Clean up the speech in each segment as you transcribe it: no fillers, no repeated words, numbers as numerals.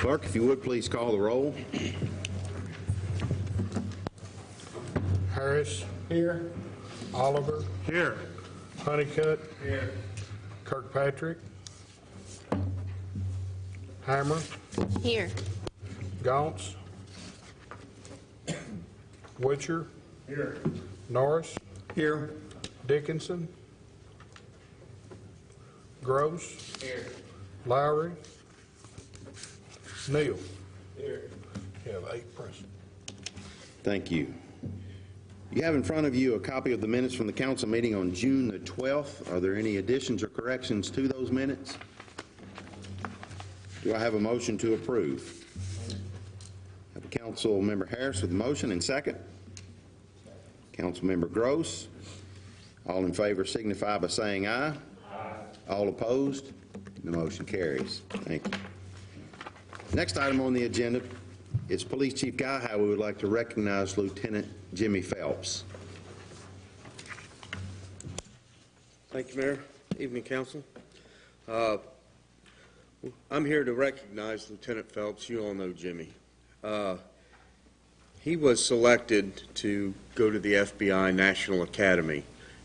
Clerk, if you would please call the roll. Harris. Here. Oliver. Here. Honeycutt. Here. Kirkpatrick. Hammer. Here. Gaunce. Witcher. Here. Norris. Here. Dickinson. Gross. Here. Lowry. Neal. Here. You have 8 present. Thank you. You have in front of you a copy of the minutes from the council meeting on June the 12th. Are there any additions or corrections to those minutes? Do I have a motion to approve? I have Council Member Harris with the motion and second. Council Member Gross. All in favor signify by saying aye. Aye. All opposed? The motion carries. Thank you. Next item on the agenda is Police Chief Guy. How we would like to recognize Lieutenant Jimmy Phelps. Thank you, Mayor. Evening, Council. I'm here to recognize Lieutenant Phelps. You all know Jimmy. He was selected to go to the FBI National Academy.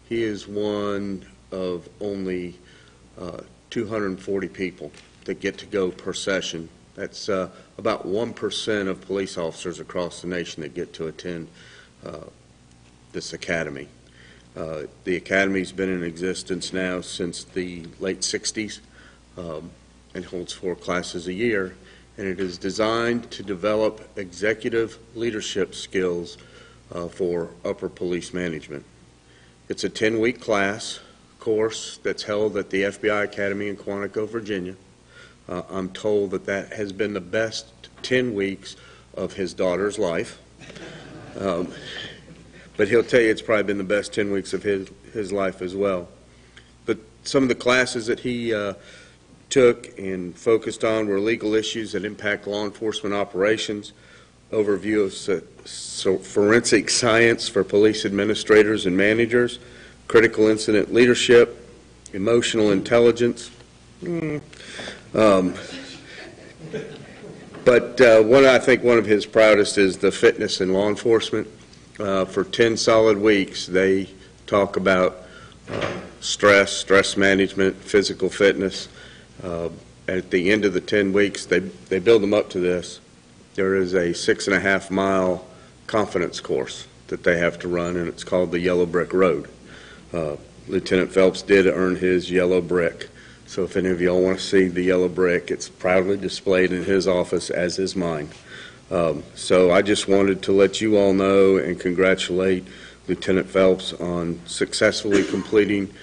He is one of only 240 people that get to go per session. That's about 1% of police officers across the nation that get to attend this academy. The academy's been in existence now since the late 60s and holds 4 classes a year, and it is designed to develop executive leadership skills for upper police management. It's a 10-week course that's held at the FBI Academy in Quantico, Virginia. I'm told that that has been the best 10 weeks of his daughter's life. But he'll tell you it's probably been the best 10 weeks of his life as well. But some of the classes that he took and focused on were legal issues that impact law enforcement operations, overview of forensic science for police administrators and managers, critical incident leadership, emotional intelligence. But I think one of his proudest is the fitness in law enforcement. For 10 solid weeks, they talk about stress management, physical fitness. At the end of the 10 weeks, they build them up to this. There is a 6.5-mile confidence course that they have to run, and it's called the Yellow Brick Road. Lieutenant Phelps did earn his yellow brick. So if any of y'all want to see the yellow brick, it's proudly displayed in his office, as is mine. So I just wanted to let you all know and congratulate Lieutenant Phelps on successfully completing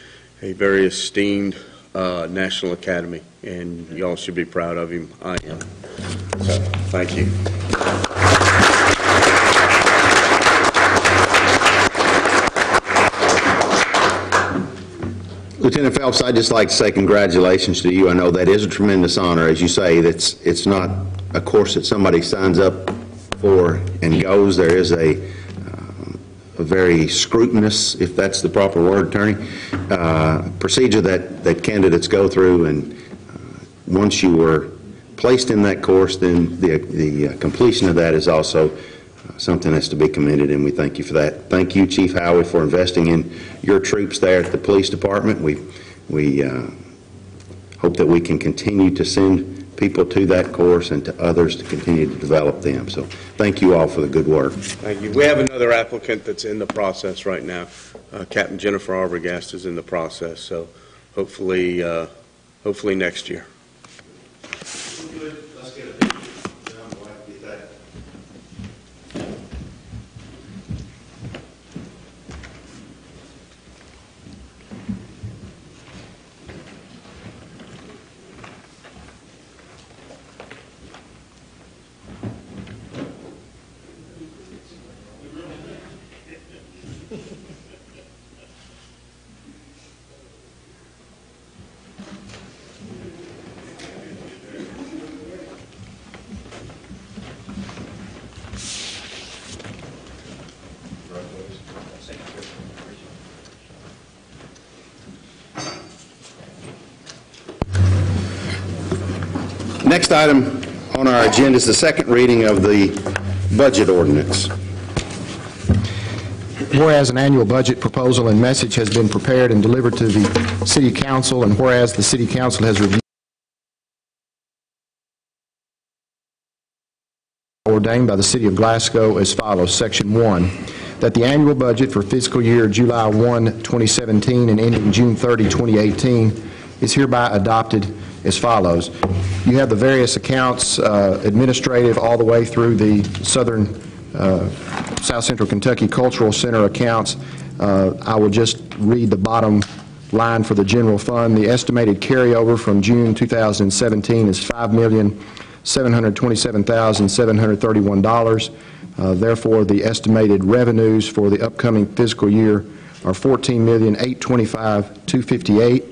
a very esteemed National Academy, and y'all should be proud of him. I am. So thank you. Lieutenant Phelps, I'd just like to say congratulations to you. I know that is a tremendous honor. As you say, it's not a course that somebody signs up for and goes. There is a very scrutinous, if that's the proper word, attorney, procedure that candidates go through, and once you were placed in that course, then the completion of that is also something that's to be commended, and we thank you for that. Thank you, Chief Howey, for investing in your troops there at the police department. We hope that we can continue to send people to that course and to others to continue to develop them. So thank you all for the good work. Thank you. We have another applicant that's in the process right now. Captain Jennifer Arbogast is in the process, so hopefully next year. Let's get a picture. I'm glad to get that. Next item On our agenda is the second reading of the budget ordinance. Whereas an annual budget proposal and message has been prepared and delivered to the City Council, and whereas the City Council has reviewed ordained by the City of Glasgow as follows. Section 1, that the annual budget for fiscal year July 1, 2017 and ending June 30, 2018 is hereby adopted as follows. You have the various accounts, administrative, all the way through the South Central Kentucky Cultural Center accounts. I will just read the bottom line for the general fund. The estimated carryover from June 2017 is $5,727,731. Therefore, the estimated revenues for the upcoming fiscal year are $14,825,258.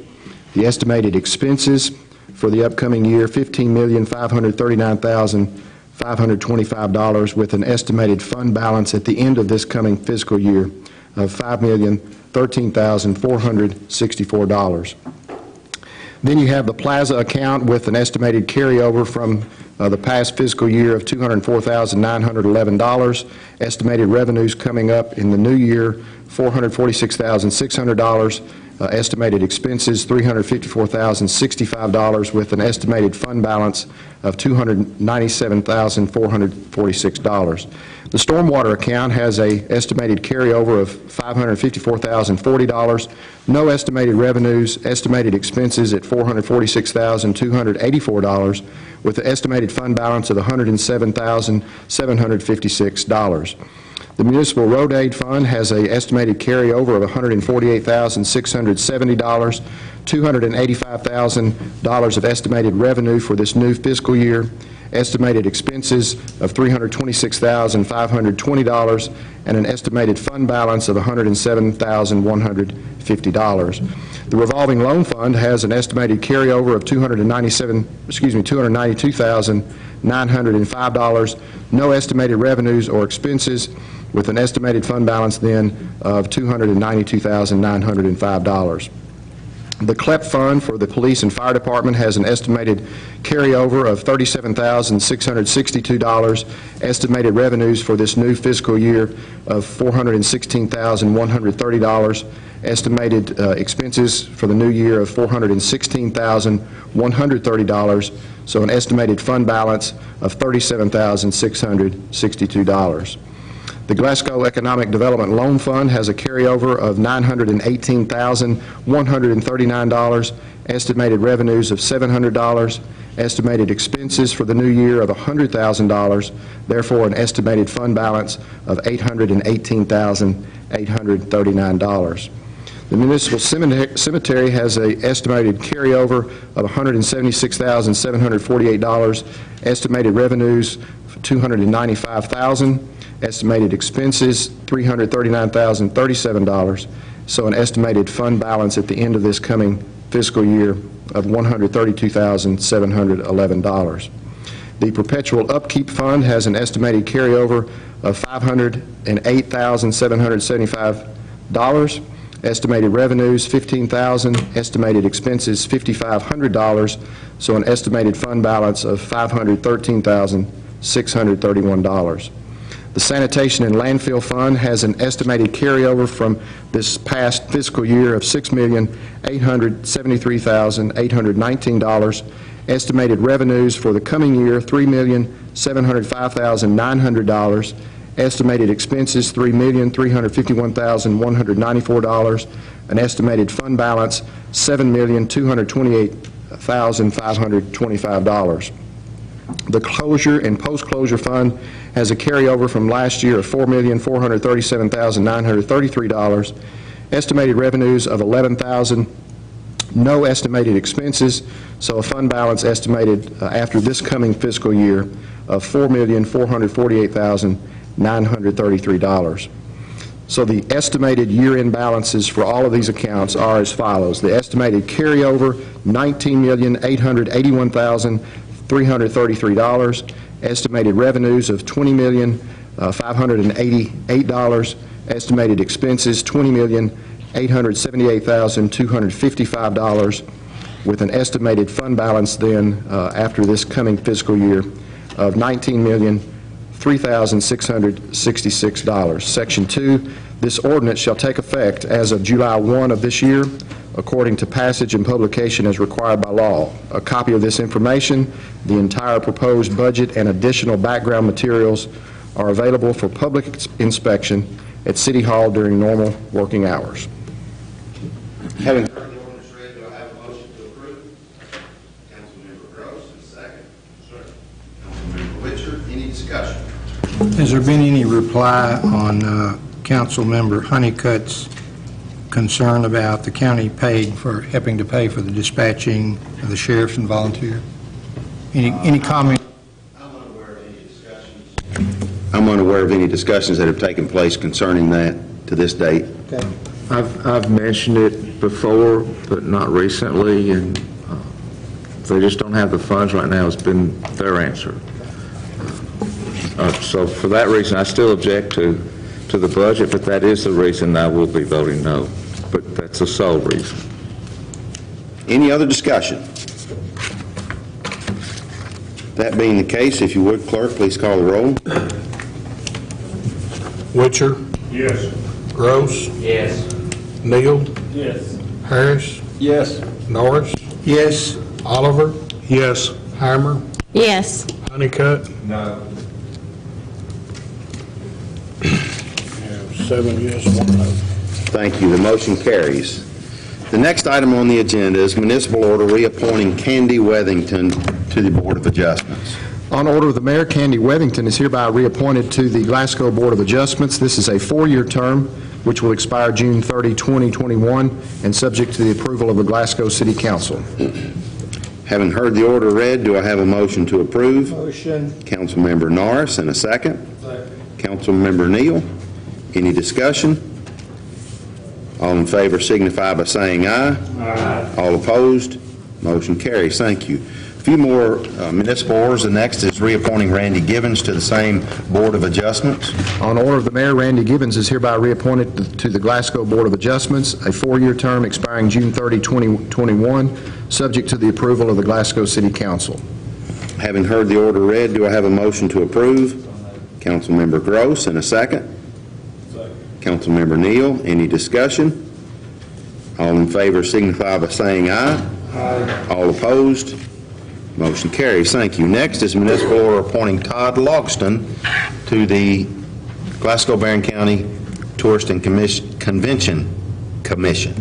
The estimated expenses for the upcoming year, $15,539,525, with an estimated fund balance at the end of this coming fiscal year of $5,013,464. Then you have the plaza account with an estimated carryover from the past fiscal year of $204,911. Estimated revenues coming up in the new year, $446,600. Estimated expenses, $354,065, with an estimated fund balance of $297,446. The stormwater account has an estimated carryover of $554,040. No estimated revenues, estimated expenses at $446,284, with an estimated fund balance of $107,756. The Municipal Road Aid Fund has an estimated carryover of $148,670, $285,000 of estimated revenue for this new fiscal year, estimated expenses of $326,520, and an estimated fund balance of $107,150. The Revolving Loan Fund has an estimated carryover of $292,905, no estimated revenues or expenses, with an estimated fund balance then of $292,905. The CLEP Fund for the Police and Fire Department has an estimated carryover of $37,662, estimated revenues for this new fiscal year of $416,130, estimated expenses for the new year of $416,130, so an estimated fund balance of $37,662. The Glasgow Economic Development Loan Fund has a carryover of $918,139, estimated revenues of $700, estimated expenses for the new year of $100,000, therefore an estimated fund balance of $818,839. The Municipal Cemetery has an estimated carryover of $176,748, estimated revenues $295,000, estimated expenses $339,037, so an estimated fund balance at the end of this coming fiscal year of $132,711. The Perpetual Upkeep Fund has an estimated carryover of $508,775, estimated revenues $15,000, estimated expenses $5,500, so an estimated fund balance of $513,631. The Sanitation and Landfill Fund has an estimated carryover from this past fiscal year of $6,873,819. Estimated revenues for the coming year, $3,705,900. Estimated expenses, $3,351,194. An estimated fund balance, $7,228,525. The Closure and Post-Closure Fund has a carryover from last year of $4,437,933, estimated revenues of $11,000, no estimated expenses, so a fund balance estimated after this coming fiscal year of $4,448,933. So the estimated year-end balances for all of these accounts are as follows. The estimated carryover, $19,881,333. Estimated revenues of $20,588. Estimated expenses, $20,878,255, with an estimated fund balance then after this coming fiscal year of $19,003,666. Section 2, this ordinance shall take effect as of July 1 of this year, according to passage and publication as required by law. A copy of this information, the entire proposed budget, and additional background materials are available for public inspection at City Hall during normal working hours. Having heard the ordinance read, do I have a motion to approve? Councilmember Gross, and second. Councilmember Witcher, any discussion? Has there been any reply on Councilmember Honeycutt's concern about the county helping to pay for the dispatching of the sheriffs and volunteer? Any comment? I'm unaware of any discussions. I'm unaware of any discussions that have taken place concerning that to this date. Okay. I've mentioned it before, but not recently, and they just don't have the funds right now. It's been their answer. So for that reason, I still object to the budget, but that is the reason I will be voting no. But that's the sole reason. Any other discussion? That being the case, if you would, clerk, please call the roll. Witcher. Yes. Gross. Yes. Neal. Yes. Harris. Yes. Norris. Yes. Oliver. Yes. Hammer. Yes. Honeycutt. No. 7 yes, 1 no. Thank you. The motion carries. The next item on the agenda is municipal order reappointing Candy Wethington to the Board of Adjustments. On order of the mayor, Candy Wethington is hereby reappointed to the Glasgow Board of Adjustments. This is a 4-year term, which will expire June 30, 2021, and subject to the approval of the Glasgow City Council. Having heard the order read, do I have a motion to approve? Motion. Councilmember Norris, and a second. Second. Councilmember Neal. Any discussion? All in favor signify by saying aye. Aye. All opposed? Motion carries. Thank you. A few more municipal orders. The next is reappointing Randy Givens to the same Board of Adjustments. On order of the mayor, Randy Givens is hereby reappointed to the Glasgow Board of Adjustments, a 4-year term expiring June 30, 2021, subject to the approval of the Glasgow City Council. Having heard the order read, do I have a motion to approve? Councilmember Gross, and a second. Councilmember Neal, any discussion? All in favor signify by saying aye. Aye. All opposed? Motion carries. Thank you. Next is municipal order appointing Todd Logston to the Glasgow Barron County Tourist and Convention Commission.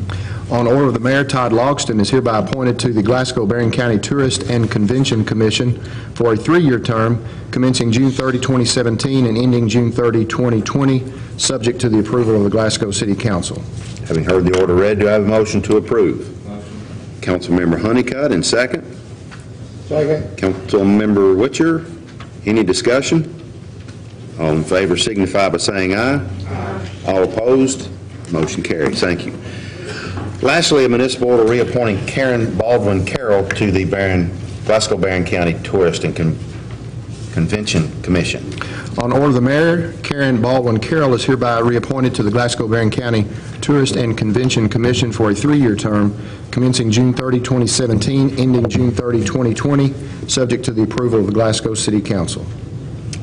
On order of the mayor, Todd Logston is hereby appointed to the Glasgow Barron County Tourist and Convention Commission for a 3-year term commencing June 30, 2017 and ending June 30, 2020, subject to the approval of the Glasgow City Council. Having heard the order read, do I have a motion to approve? Motion. Councilmember Honeycutt, and second. Second. Councilmember Witcher, any discussion? All in favor signify by saying aye. Aye. All opposed? Motion carries. Thank you. Lastly, a municipal order reappointing Karen Baldwin Carroll to the Glasgow Barron County Tourist and Convention Commission. On order of the mayor, Karen Baldwin Carroll is hereby reappointed to the Glasgow Barron County Tourist and Convention Commission for a 3-year term commencing June 30, 2017, ending June 30, 2020, subject to the approval of the Glasgow City Council.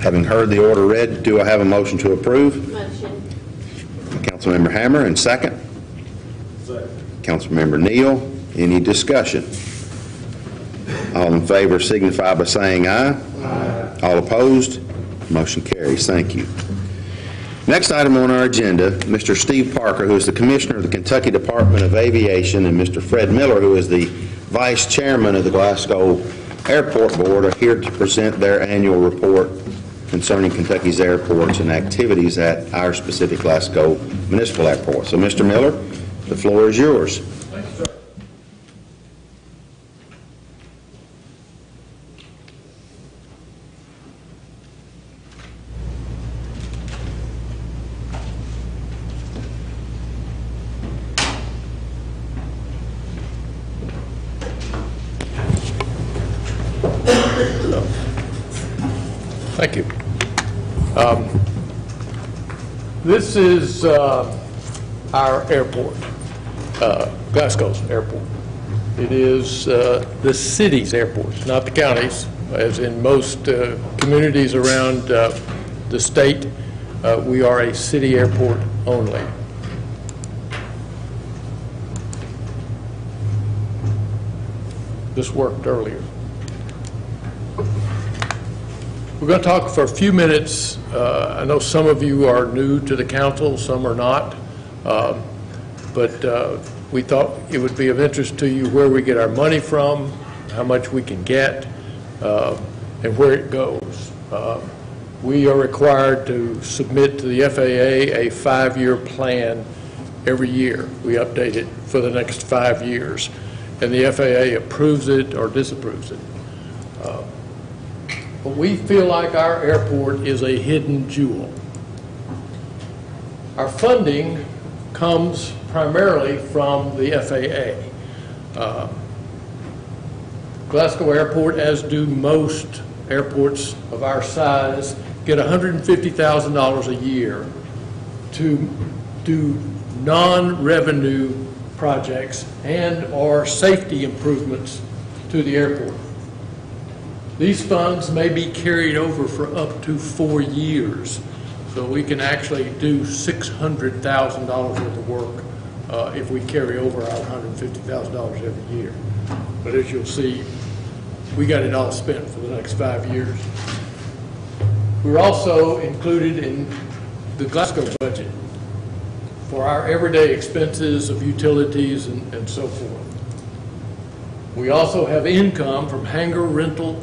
Having heard the order read, do I have a motion to approve? Motion. Councilmember Hammer, and second. Councilmember Neal, any discussion? All in favor signify by saying aye. Aye. All opposed? Motion carries. Thank you. Next item on our agenda, Mr. Steve Parker, who is the Commissioner of the Kentucky Department of Aviation, and Mr. Fred Miller, who is the Vice Chairman of the Glasgow Airport Board, are here to present their annual report concerning Kentucky's airports and activities at our specific Glasgow Municipal Airport. So, Mr. Miller, the floor is yours. Thank you, sir. Thank you. This is our airport, Glasgow's airport. It is the city's airport, not the county's. As in most communities around the state, we are a city airport only. This worked earlier. We're going to talk for a few minutes. I know some of you are new to the council, some are not, but we thought it would be of interest to you where we get our money from, how much we can get, and where it goes. We are required to submit to the FAA a 5-year plan every year. We update it for the next 5 years, and the FAA approves it or disapproves it. But we feel like our airport is a hidden jewel. Our funding comes primarily from the FAA. Glasgow Airport, as do most airports of our size, get $150,000 a year to do non-revenue projects and or safety improvements to the airport. These funds may be carried over for up to 4 years, so we can actually do $600,000 worth of work if we carry over our $150,000 every year. But as you'll see, we got it all spent for the next 5 years. We're also included in the Glasgow budget for our everyday expenses of utilities and so forth. We also have income from hangar rental,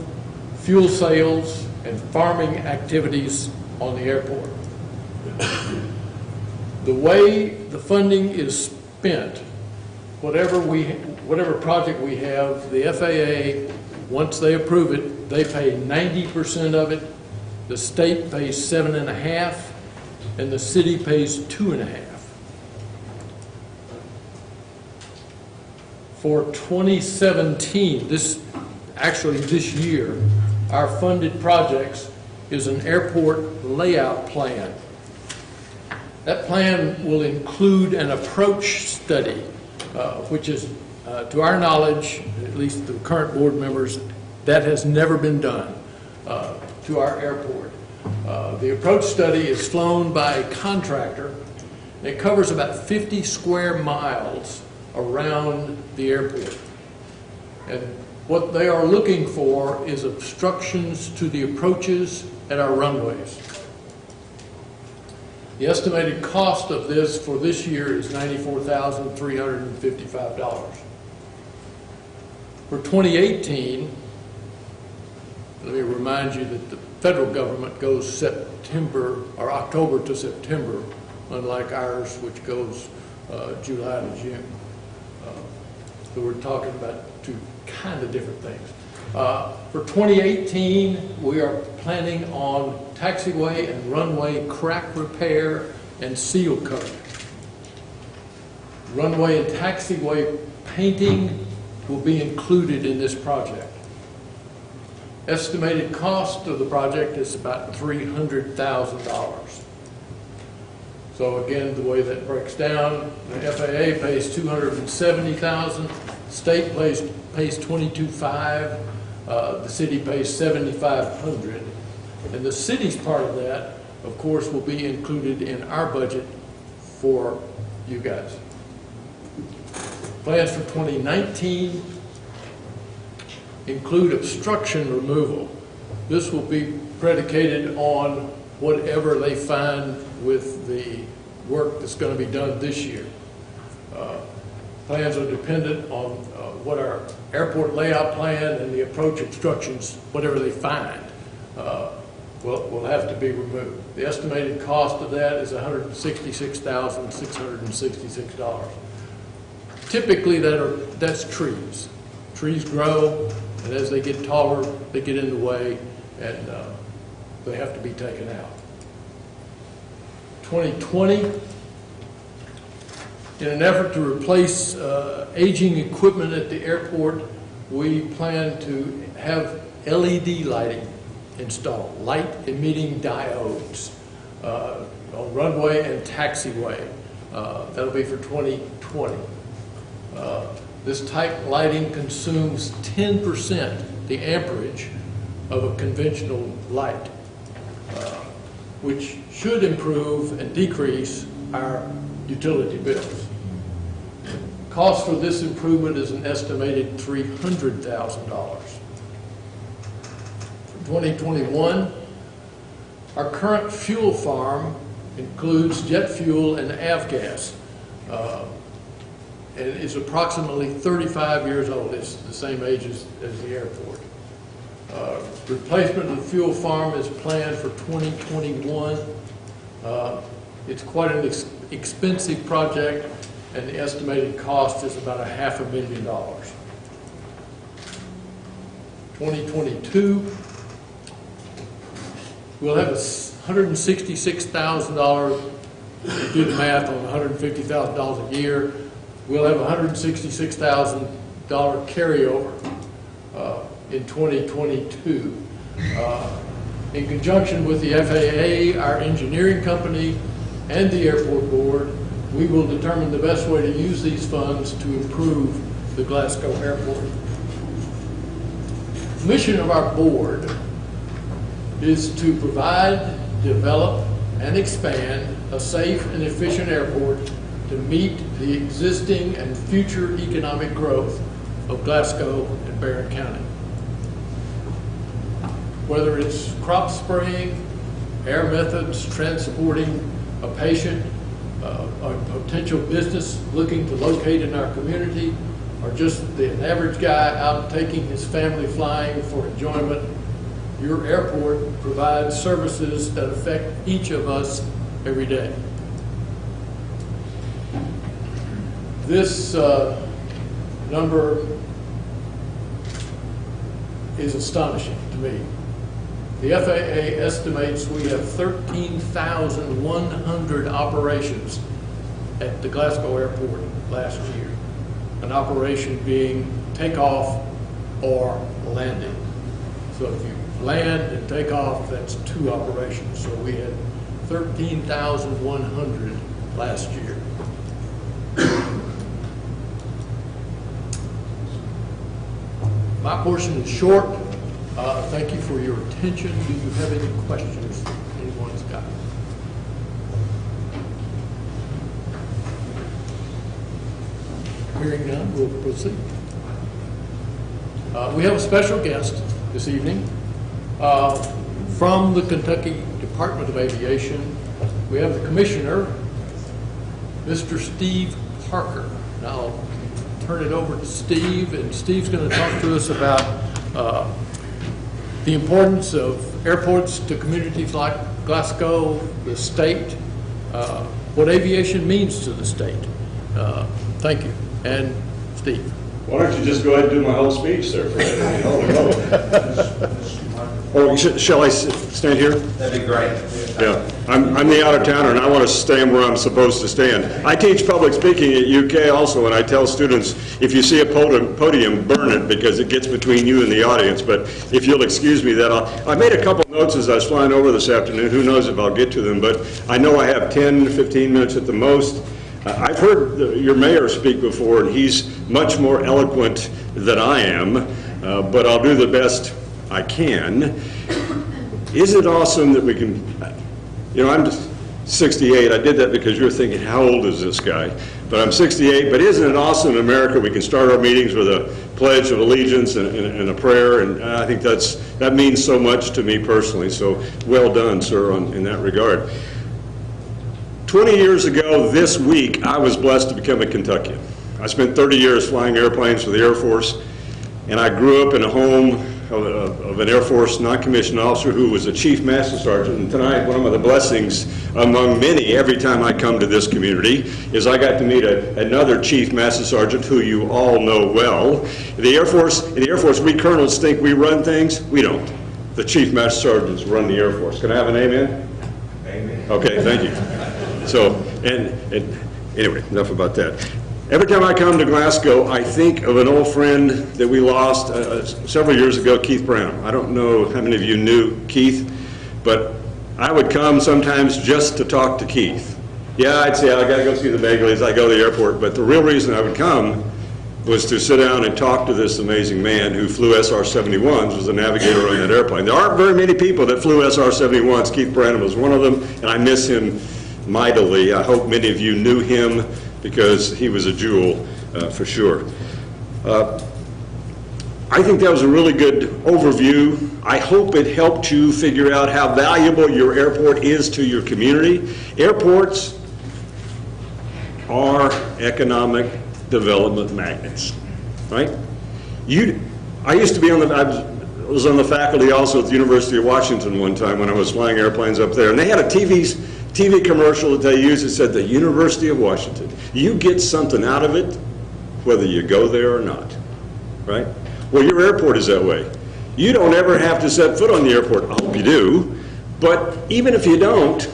fuel sales, and farming activities on the airport. The way the funding is spent, whatever project we have, the FAA, once they approve it, they pay 90% of it, the state pays 7.5%, and the city pays 2.5%. For 2017, this year, our funded projects is an airport layout plan. That plan will include an approach study, which is, to our knowledge, at least the current board members, that has never been done to our airport. The approach study is flown by a contractor, and it covers about 50 square miles around the airport. And what they are looking for is obstructions to the approaches at our runways. The estimated cost of this for this year is $94,355. For 2018, let me remind you that the federal government goes September or October to September, unlike ours, which goes July to June. So we're talking about two kind of different things. For 2018, we are planning on taxiway and runway crack repair and seal coat. Runway and taxiway painting will be included in this project. Estimated cost of the project is about $300,000. So again, the way that breaks down, the FAA pays $270,000, state pays $22,500, the city pays $7,500, and the city's part of that, of course, will be included in our budget for you guys. Plans for 2019 include obstruction removal. This will be predicated on whatever they find with the work that's going to be done this year. Plans are dependent on what our airport layout plan and the approach obstructions, whatever they find, will have to be removed. The estimated cost of that is $166,666. Typically, that's trees. Trees grow, and as they get taller, they get in the way, and they have to be taken out. 2020, in an effort to replace aging equipment at the airport, we plan to have LED lighting installed, light emitting diodes on runway and taxiway. That'll be for 2020. This type lighting consumes 10% the amperage of a conventional light, which should improve and decrease our utility bills. Cost for this improvement is an estimated $300,000. For 2021, our current fuel farm includes jet fuel and avgas, and is approximately 35 years old. It's the same age as the airport. Replacement of the fuel farm is planned for 2021. It's quite an expensive project, and the estimated cost is about $500,000. 2022, we'll have a $166,000, do the math on $150,000 a year, we'll have a $166,000 carryover in 2022. In conjunction with the FAA, our engineering company, and the airport board, we will determine the best way to use these funds to improve the Glasgow airport. The mission of our board is to provide, develop, and expand a safe and efficient airport to meet the existing and future economic growth of Glasgow and Barron County. Whether it's crop spraying, air methods, transporting a patient, a potential business looking to locate in our community, or just an average guy out taking his family flying for enjoyment, your airport provides services that affect each of us every day. This number is astonishing to me. The FAA estimates we have 13,100 operations at the Glasgow airport last year. An operation being takeoff or landing. So if you land and take off, that's 2 operations. So we had 13,100 last year. My portion is short. Thank you for your attention. Do you have any questions anyone's got? Hearing none, we'll proceed. We have a special guest this evening from the Kentucky Department of Aviation. We have the Commissioner, Mr. Steve Parker. Now I'll turn it over to Steve, and Steve's going to talk to us about the importance of airports to communities like Glasgow, the state, what aviation means to the state. Thank you. And Steve. Why don't you just go ahead and do my whole speech, sir? Oh, shall I stand here? That'd be great. Yeah, I'm the out-of-towner, and I want to stand where I'm supposed to stand. I teach public speaking at UK also, and I tell students, if you see a podium, burn it, because it gets between you and the audience. But if you'll excuse me, I made a couple notes as I was flying over this afternoon. Who knows if I'll get to them, but I know I have 10 to 15 minutes at the most. I've heard your mayor speak before, and he's much more eloquent than I am, but I'll do the best I can. Isn't it awesome that we can, you know, I'm just 68. I did that because you're thinking, how old is this guy? But I'm 68, but isn't it awesome in America we can start our meetings with a pledge of allegiance and a prayer, and I think that means so much to me personally, so well done, sir, in that regard. 20 years ago this week, I was blessed to become a Kentuckian. I spent 30 years flying airplanes for the Air Force, and I grew up in a home of an Air Force non-commissioned officer who was a Chief Master Sergeant. And tonight, one of the blessings among many every time I come to this community is I got to meet another Chief Master Sergeant who you all know well. In the Air Force, we colonels think we run things. We don't. The Chief Master Sergeants run the Air Force. Can I have an amen? Amen. Okay, thank you. So, and anyway, enough about that. Every time I come to Glasgow, I think of an old friend that we lost several years ago, Keith Brown. I don't know how many of you knew Keith, but I would come sometimes just to talk to Keith. Yeah, I'd say, I got to go see the Bagleys, I go to the airport, but the real reason I would come was to sit down and talk to this amazing man who flew SR-71s, was a navigator on that airplane. There aren't very many people that flew SR-71s. Keith Branham was one of them, and I miss him mightily. I hope many of you knew him because he was a jewel for sure. I think that was a really good overview. I hope it helped you figure out how valuable your airport is to your community. Airports are economic development magnets, right? I used to be I was on the faculty also at the University of Washington one time when I was flying airplanes up there, and they had a TV commercial that they used that said, the University of Washington. You get something out of it whether you go there or not, right? Well, your airport is that way. You don't ever have to set foot on the airport. I hope you do, but even if you don't,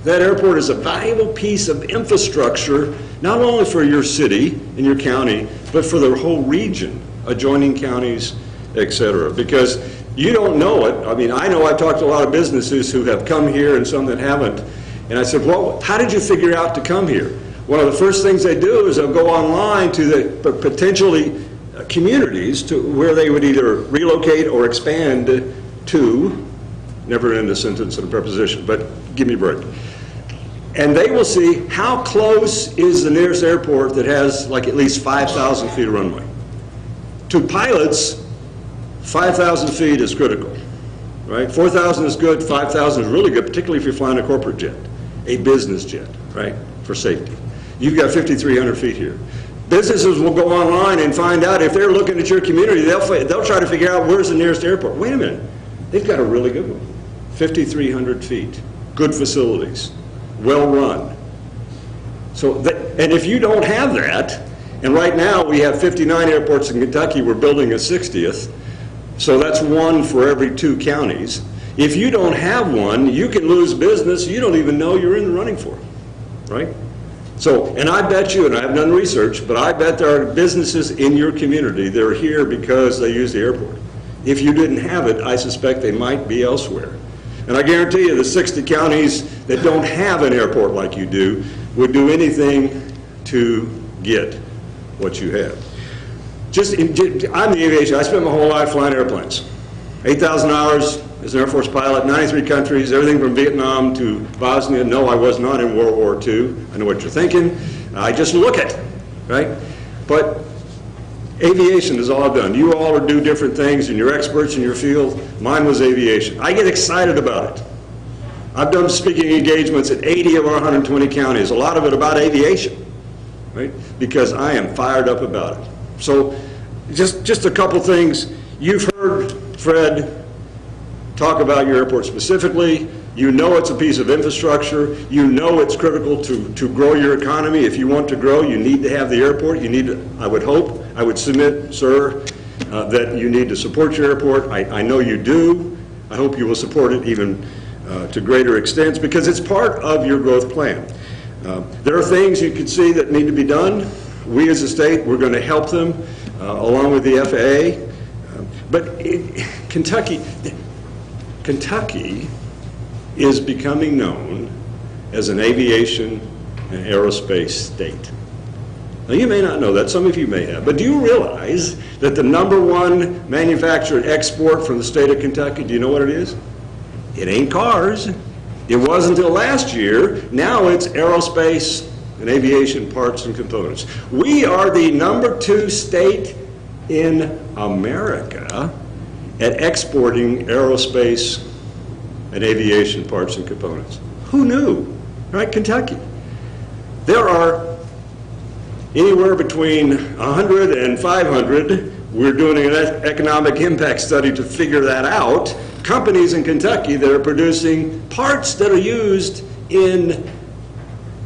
that airport is a valuable piece of infrastructure, not only for your city and your county, but for the whole region, adjoining counties, et cetera. Because you don't know it. I mean, I know I've talked to a lot of businesses who have come here and some that haven't. And I said, well, how did you figure out to come here? One of the first things they do is they'll go online to the potentially communities to where they would either relocate or expand to, never end a sentence in a preposition, but give me a break. And they will see how close is the nearest airport that has like at least 5,000 feet of runway. To pilots, 5,000 feet is critical, right? 4,000 is good, 5,000 is really good, particularly if you're flying a corporate jet, a business jet, right, for safety. You've got 5,300 feet here. Businesses will go online and find out if they're looking at your community, they'll try to figure out where's the nearest airport. Wait a minute, they've got a really good one, 5,300 feet, good facilities, well run. So, and if you don't have that, and right now we have 59 airports in Kentucky, we're building a 60th, so that's one for every 2 counties. If you don't have one, you can lose business you don't even know you're in the running for, right? So, and I bet you, and I've done research, but I bet there are businesses in your community that are here because they use the airport. If you didn't have it, I suspect they might be elsewhere. And I guarantee you the 60 counties that don't have an airport like you do would do anything to get what you have. I'm the aviation. I spent my whole life flying airplanes. 8,000 hours as an Air Force pilot, 93 countries, everything from Vietnam to Bosnia. No, I was not in World War II. I know what you're thinking. I just look at it, right? But aviation is all I've done. You all do different things, and you're experts in your field. Mine was aviation. I get excited about it. I've done speaking engagements at 80 of our 120 counties, a lot of it about aviation, right? Because I am fired up about it. So just a couple things. You've heard Fred talk about your airport specifically. You know it's a piece of infrastructure. You know it's critical to grow your economy. If you want to grow, you need to have the airport. You need to, I would hope, I would submit, sir, that you need to support your airport. I know you do. I hope you will support it even to greater extents because it's part of your growth plan. There are things you can see that need to be done. We as a state, we're going to help them along with the FAA. But Kentucky is becoming known as an aviation and aerospace state. Now, you may not know that. Some of you may have. But do you realize that the #1 manufactured export from the state of Kentucky, do you know what it is? It ain't cars. It was until last year. Now it's aerospace and aviation parts and components. We are the #2 state in America at exporting aerospace and aviation parts and components. Who knew, right? Kentucky. There are anywhere between 100 and 500, we're doing an economic impact study to figure that out, companies in Kentucky that are producing parts that are used in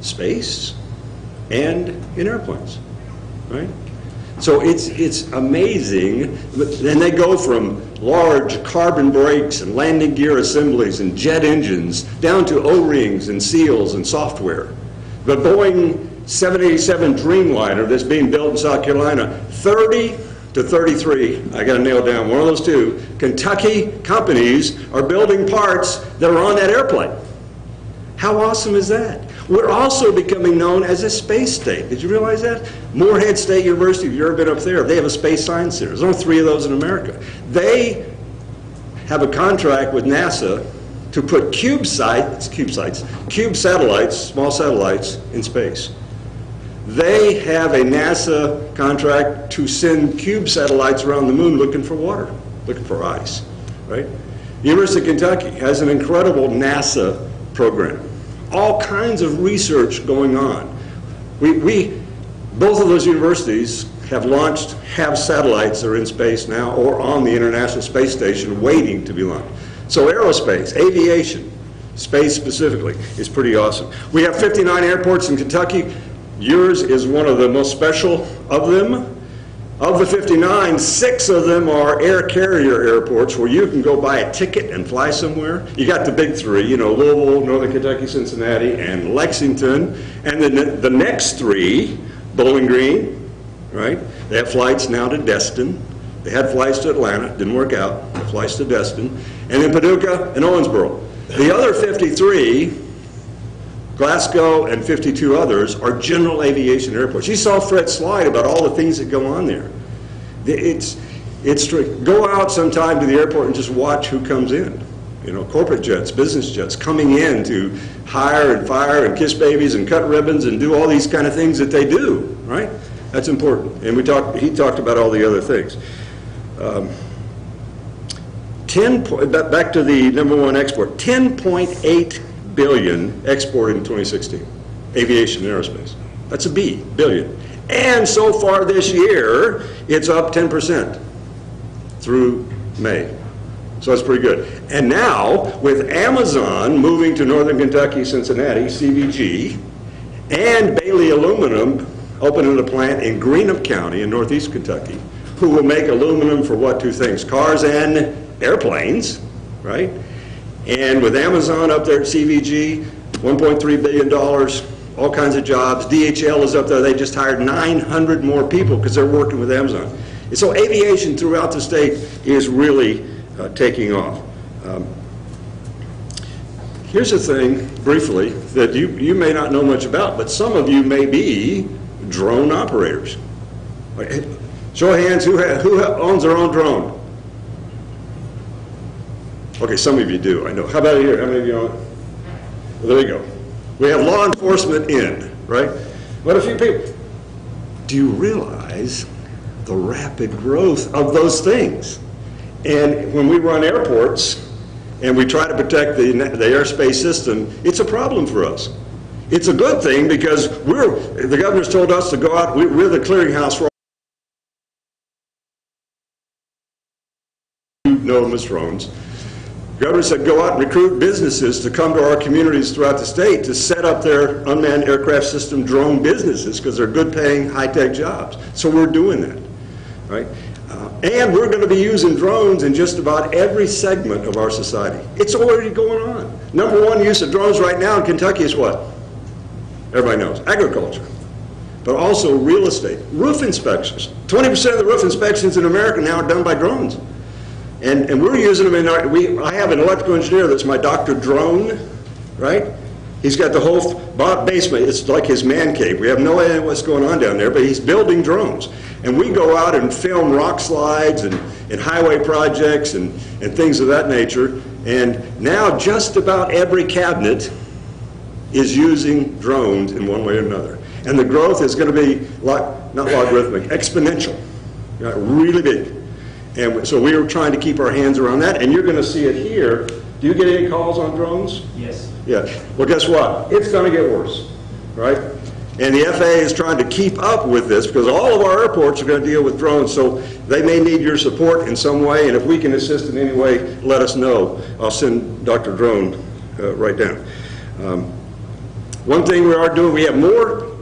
space and in airplanes, right? So it's amazing, and they go from large carbon brakes and landing gear assemblies and jet engines down to O-rings and seals and software. The Boeing 787 Dreamliner that's being built in South Carolina, 30 to 33, I got to nail down one of those two, Kentucky companies are building parts that are on that airplane. How awesome is that? We're also becoming known as a space state. Did you realize that? Morehead State University, if you've ever been up there, they have a space science center. There's only 3 of those in America. They have a contract with NASA to put cube satellites, small satellites, in space. They have a NASA contract to send cube satellites around the moon looking for water, looking for ice, right? University of Kentucky has an incredible NASA program. All kinds of research going on. Both of those universities have satellites that are in space now or on the International Space Station waiting to be launched. So aerospace, aviation, space specifically, is pretty awesome. We have 59 airports in Kentucky. Yours is one of the most special of them. Of the 59, 6 of them are air carrier airports where you can go buy a ticket and fly somewhere. You got the big 3, you know, Louisville, Northern Kentucky, Cincinnati, and Lexington. And then the next 3, Bowling Green, right? They have flights now to Destin. They had flights to Atlanta, didn't work out. The flights to Destin. And then Paducah and Owensboro. The other 53, Glasgow and 52 others, are general aviation airports. You saw Fred's slide about all the things that go on there. It's go out sometime to the airport and just watch who comes in. You know, corporate jets, business jets coming in to hire and fire and kiss babies and cut ribbons and do all these kind of things that they do, right? That's important. And he talked about all the other things. Back to the #1 export, 10.8 billion exported in 2016, aviation and aerospace. That's a B, billion. And so far this year, it's up 10% through May. So that's pretty good. And now, with Amazon moving to Northern Kentucky, Cincinnati, CVG, and Bailey Aluminum opening a plant in Greenup County in northeast Kentucky, who will make aluminum for what, 2 things? Cars and airplanes, right? And with Amazon up there at CVG, $1.3 billion, all kinds of jobs. DHL is up there. They just hired 900 more people because they're working with Amazon. And so aviation throughout the state is really taking off. Here's a thing, briefly, that you may not know much about, but some of you may be drone operators. Show of hands, who owns their own drone? Okay, some of you do, I know. How about here? How many of you own it? Well, there you go. We have law enforcement in, right? But a few people. Do you realize the rapid growth of those things? And when we run airports and we try to protect the airspace system, it's a problem for us. It's a good thing because the governor's told us to go out, we're the clearinghouse for autonomous drones. The governor said go out and recruit businesses to come to our communities throughout the state to set up their unmanned aircraft system drone businesses because they're good paying high-tech jobs. So we're doing that, right? And we're going to be using drones in just about every segment of our society. It's already going on. #1 use of drones right now in Kentucky is what? Everybody knows, agriculture. But also real estate, roof inspections. 20% of the roof inspections in America now are done by drones. And we're using them in I have an electrical engineer that's my Dr. Drone, right? He's got the whole basement. It's like his man cave. We have no idea what's going on down there, but he's building drones. And we go out and film rock slides and highway projects and things of that nature. And now just about every cabinet is using drones in one way or another. And the growth is going to be, not logarithmic, exponential, really big. And so we are trying to keep our hands around that, and you're going to see it here. Do you get any calls on drones? Yes. Yeah. Well, guess what? It's going to get worse, right? And the FAA is trying to keep up with this because all of our airports are going to deal with drones, so they may need your support in some way, and if we can assist in any way, let us know. I'll send Dr. Drone right down. One thing we are doing, we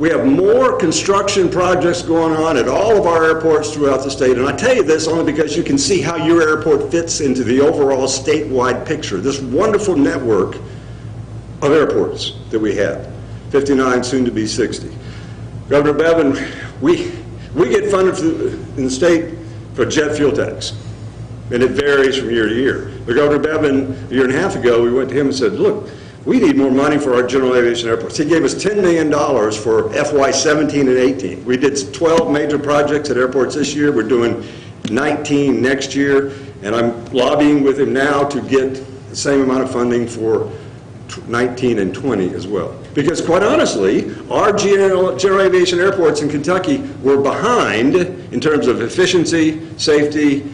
have more construction projects going on at all of our airports throughout the state. And I tell you this only because you can see how your airport fits into the overall statewide picture. This wonderful network of airports that we have, 59, soon to be 60. Governor Bevin, we get funded in the state for jet fuel tax. And it varies from year to year. But Governor Bevin, a year and a half ago, we went to him and said, look, we need more money for our general aviation airports. He gave us $10 million for FY 17 and 18. We did 12 major projects at airports this year. We're doing 19 next year, and I'm lobbying with him now to get the same amount of funding for 19 and 20 as well. Because quite honestly, our general aviation airports in Kentucky were behind in terms of efficiency, safety,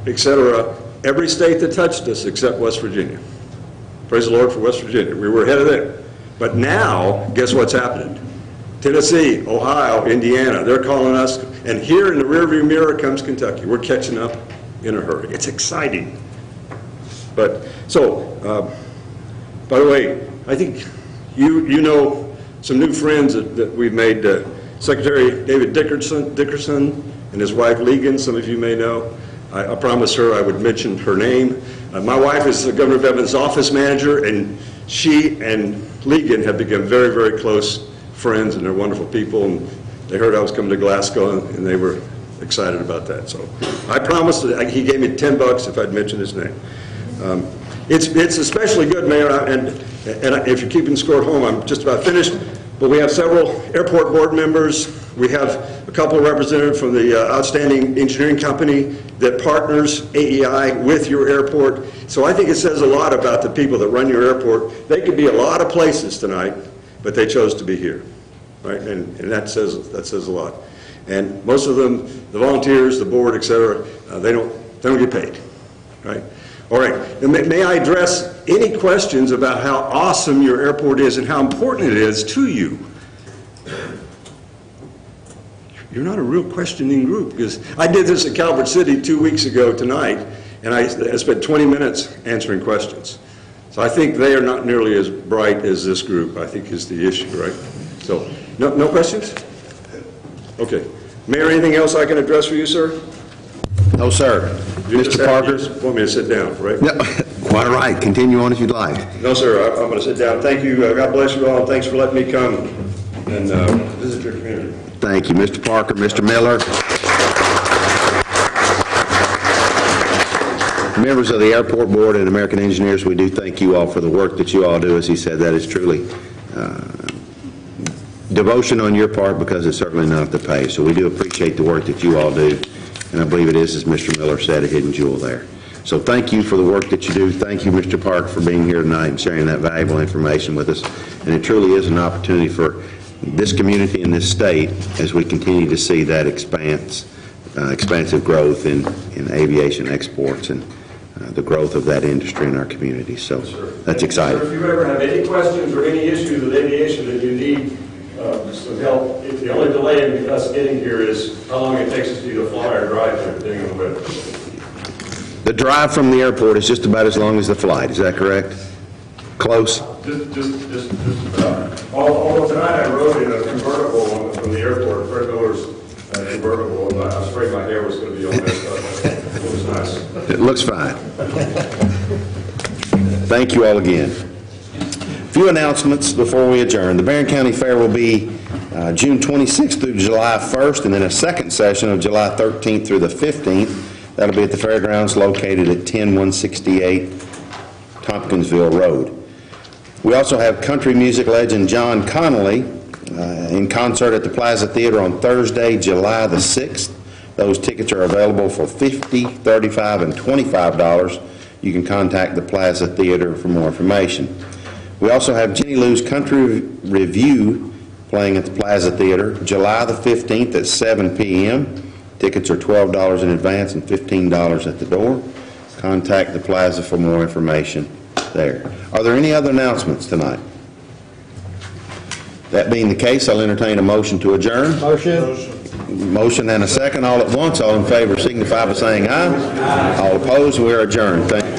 et cetera, every state that touched us except West Virginia. Praise the Lord for West Virginia. We were ahead of there. But now, guess what's happening? Tennessee, Ohio, Indiana, they're calling us, and here in the rearview mirror comes Kentucky. We're catching up in a hurry. It's exciting. But, so, by the way, I think you know some new friends that we've made. Secretary David Dickerson and his wife Legan, some of you may know. I promised her I would mention her name. My wife is the Governor Bevan's office manager, and she and Legan have become very, very close friends, and they're wonderful people. And they heard I was coming to Glasgow, and they were excited about that. So I promised that he gave me $10 if I'd mention his name. It's especially good, Mayor, and if you're keeping score at home, I'm just about finished. But we have several airport board members. We have a couple of representatives from the outstanding engineering company that partners AEI with your airport. So I think it says a lot about the people that run your airport. They could be a lot of places tonight, but they chose to be here, right? And that says a lot. And most of them, the volunteers, the board, et cetera, they don't get paid, right? All right, and may I address any questions about how awesome your airport is and how important it is to you? You're not a real questioning group, because I did this at Calvert City 2 weeks ago tonight, and I spent 20 minutes answering questions. So I think they are not nearly as bright as this group, I think, is the issue, right? So, no questions? Okay. Mayor, anything else I can address for you, sir? No, sir. Mr. Parker? You just want me to sit down, right? No, quite all right. Continue on if you'd like. No, sir, I'm going to sit down. Thank you. God bless you all, and thanks for letting me come and visit your community. Thank you, Mr. Parker. Mr. Miller? Members of the Airport Board and American Engineers, we do thank you all for the work that you all do. As he said, that is truly devotion on your part, because it's certainly not the pay. So we do appreciate the work that you all do. And I believe it is, as Mr. Miller said, a hidden jewel there. So thank you for the work that you do. Thank you, Mr. Park, for being here tonight and sharing that valuable information with us. And it truly is an opportunity for this community and this state as we continue to see that expansive growth in aviation exports and the growth of that industry in our community. So that's exciting. Sir, if you ever have any questions or any issues with aviation that you need some help, the only delay in us getting here is how long it takes us to either fly or drive to everything on the way. The drive from the airport is just about as long as the flight. Is that correct? Close? Just about. Although tonight I rode in a convertible from the airport, Fred Miller's convertible, and I was afraid my hair was going to be all messed up. It was nice. It looks fine. Thank you all again. A few announcements before we adjourn. The Barron County Fair will be June 26th through July 1st, and then a second session of July 13th through the 15th. That'll be at the fairgrounds located at 10168 Tompkinsville Road. We also have country music legend John Connolly in concert at the Plaza Theater on Thursday, July the 6th. Those tickets are available for $50, $35, and $25. You can contact the Plaza Theater for more information. We also have Jenny Lou's Country Review playing at the Plaza Theater July the 15th at 7 p.m. Tickets are $12 in advance and $15 at the door. Contact the Plaza for more information there. Are there any other announcements tonight? That being the case, I'll entertain a motion to adjourn. Motion and a second all at once. All in favor signify by saying aye. All opposed, we are adjourned. Thank you.